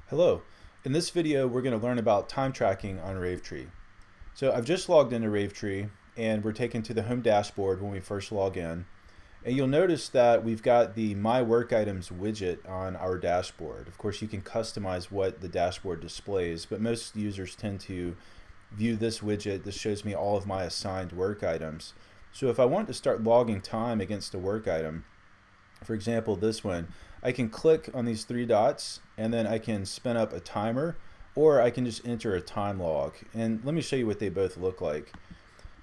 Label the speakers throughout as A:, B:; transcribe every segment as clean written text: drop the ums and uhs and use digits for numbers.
A: Hello. In this video, we're going to learn about time tracking on Ravetree. So I've just logged into Ravetree and we're taken to the home dashboard when we first log in. And you'll notice that we've got the My Work Items widget on our dashboard. Of course, you can customize what the dashboard displays, but most users tend to view this widget. This shows me all of my assigned work items. So if I want to start logging time against a work item, for example, this one, I can click on these three dots and then I can spin up a timer, or I can just enter a time log. And let me show you what they both look like.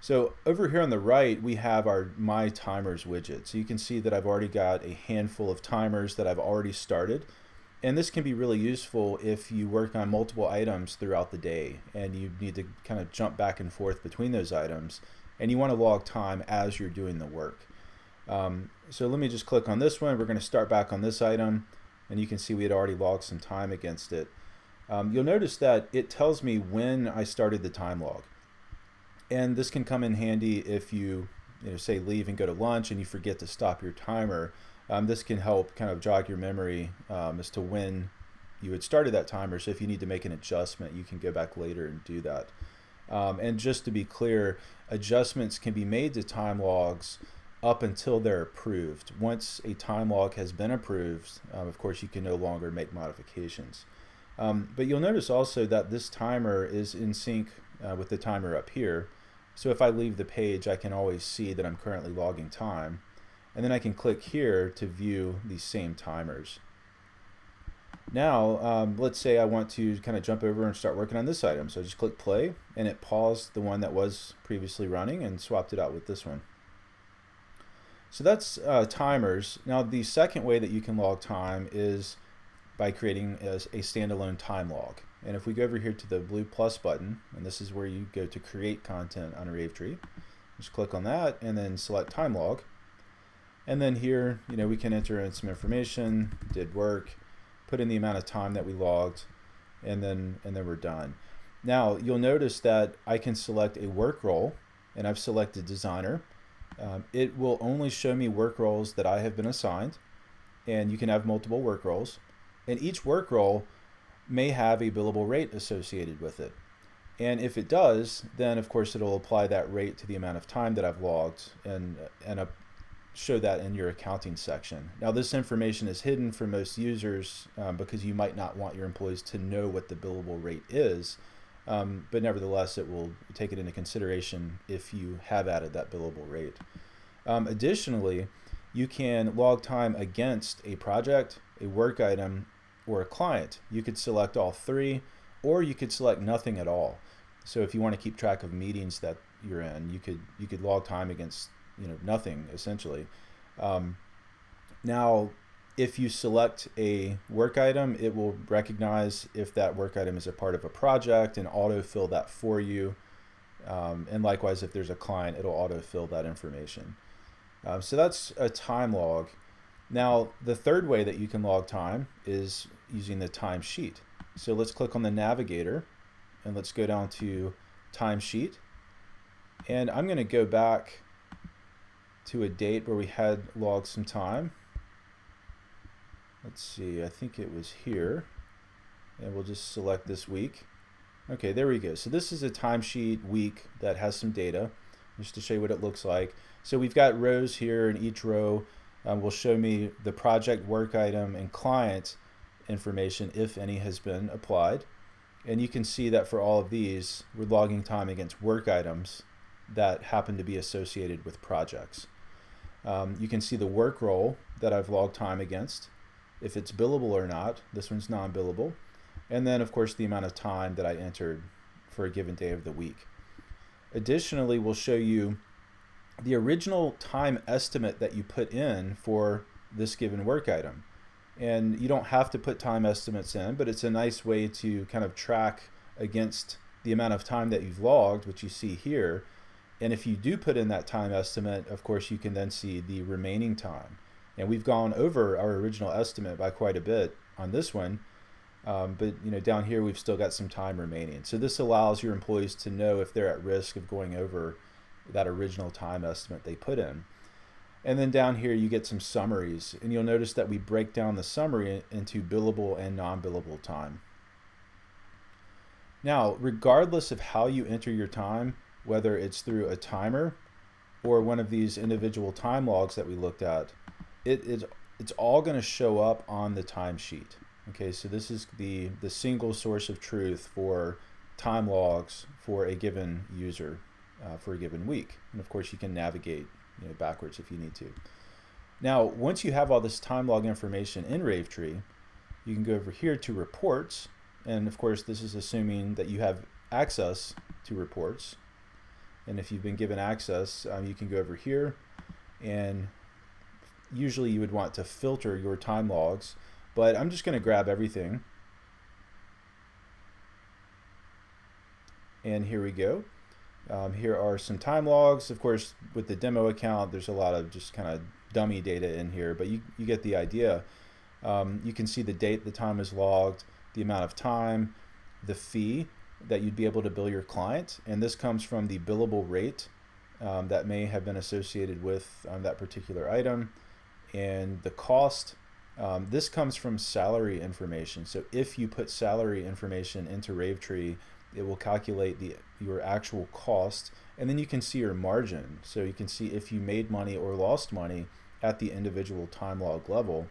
A: So over here on the right, we have our My Timers widget. So you can see that I've already got a handful of timers that I've already started. And this can be really useful if you work on multiple items throughout the day and you need to kind of jump back and forth between those items and you want to log time as you're doing the work. So let me just click on this one. We're going to start back on this item, and you can see we had already logged some time against it. You'll notice that it tells me when I started the time log. And this can come in handy if you say leave and go to lunch and you forget to stop your timer. This can help kind of jog your memory as to when you had started that timer. So if you need to make an adjustment, you can go back later and do that. And just to be clear, adjustments can be made to time logs up until they're approved. Once a time log has been approved, of course, you can no longer make modifications. But you'll notice also that this timer is in sync with the timer up here. So if I leave the page, I can always see that I'm currently logging time. And then I can click here to view these same timers. Now, let's say I want to kind of jump over and start working on this item. So I just click play, and it paused the one that was previously running and swapped it out with this one. So that's timers. Now the second way that you can log time is by creating a standalone time log. And if we go over here to the blue plus button, and this is where you go to create content on a Ravetree, just click on that and then select time log. And then here, we can enter in some information, did work, put in the amount of time that we logged, and then we're done. Now you'll notice that I can select a work role, and I've selected designer. It will only show me work roles that I have been assigned, and you can have multiple work roles, and each work role may have a billable rate associated with it. And if it does, then of course it'll apply that rate to the amount of time that I've logged and show that in your accounting section. Now this information is hidden for most users because you might not want your employees to know what the billable rate is. But nevertheless, it will take it into consideration if you have added that billable rate. Additionally, you can log time against a project, a work item, or a client. You could select all three, or you could select nothing at all. So if you want to keep track of meetings that you're in, you could log time against nothing essentially. Now, if you select a work item, it will recognize if that work item is a part of a project and autofill that for you. And likewise, if there's a client, it'll autofill that information. So that's a time log. Now, the third way that you can log time is using the timesheet. So let's click on the navigator and let's go down to timesheet. And I'm going to go back to a date where we had logged some time. Let's see, I think it was here, and we'll just select this week. Okay, there we go. So this is a timesheet week that has some data, just to show you what it looks like. So we've got rows here, and each row will show me the project, work item, and client information, if any has been applied. And you can see that for all of these, we're logging time against work items that happen to be associated with projects. You can see the work role that I've logged time against, if it's billable or not. This one's non-billable. And then of course the amount of time that I entered for a given day of the week. Additionally, we'll show you the original time estimate that you put in for this given work item. And you don't have to put time estimates in, but it's a nice way to kind of track against the amount of time that you've logged, which you see here. And if you do put in that time estimate, of course you can then see the remaining time. And we've gone over our original estimate by quite a bit on this one, but down here we've still got some time remaining. So this allows your employees to know if they're at risk of going over that original time estimate they put in. And then down here you get some summaries, and you'll notice that we break down the summary into billable and non-billable time. Now, regardless of how you enter your time, whether it's through a timer or one of these individual time logs that we looked at, it's all going to show up on the timesheet. Okay, so this is the single source of truth for time logs for a given user for a given week. And of course, you can navigate backwards if you need to. Now, once you have all this time log information in Ravetree, you can go over here to reports. And of course, this is assuming that you have access to reports. And if you've been given access, you can go over here, and usually you would want to filter your time logs, but I'm just going to grab everything. And here we go. Here are some time logs. Of course, with the demo account, there's a lot of just kind of dummy data in here, but you get the idea. You can see the date the time is logged, the amount of time, the fee that you'd be able to bill your client, and this comes from the billable rate that may have been associated with that particular item, and the cost. This comes from salary information. So if you put salary information into Ravetree, it will calculate your actual cost, and then you can see your margin. So you can see if you made money or lost money at the individual time log level.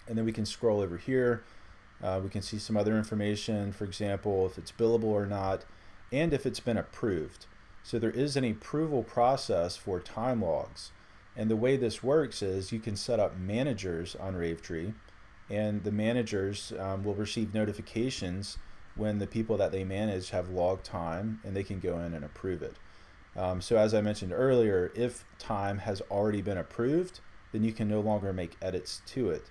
A: And then we can scroll over here. We can see some other information, for example, if it's billable or not, and if it's been approved. So there is an approval process for time logs. And the way this works is you can set up managers on Ravetree, and the managers will receive notifications when the people that they manage have logged time, and they can go in and approve it. So as I mentioned earlier, if time has already been approved, then you can no longer make edits to it.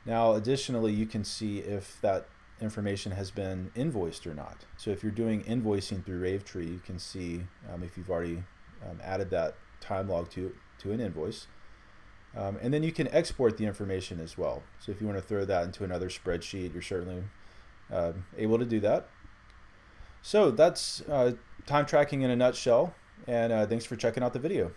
A: Now, additionally, you can see if that information has been invoiced or not. So if you're doing invoicing through Ravetree, you can see if you've already added that time log to an invoice. And then you can export the information as well. So if you want to throw that into another spreadsheet, you're certainly able to do that. So that's time tracking in a nutshell, and thanks for checking out the video.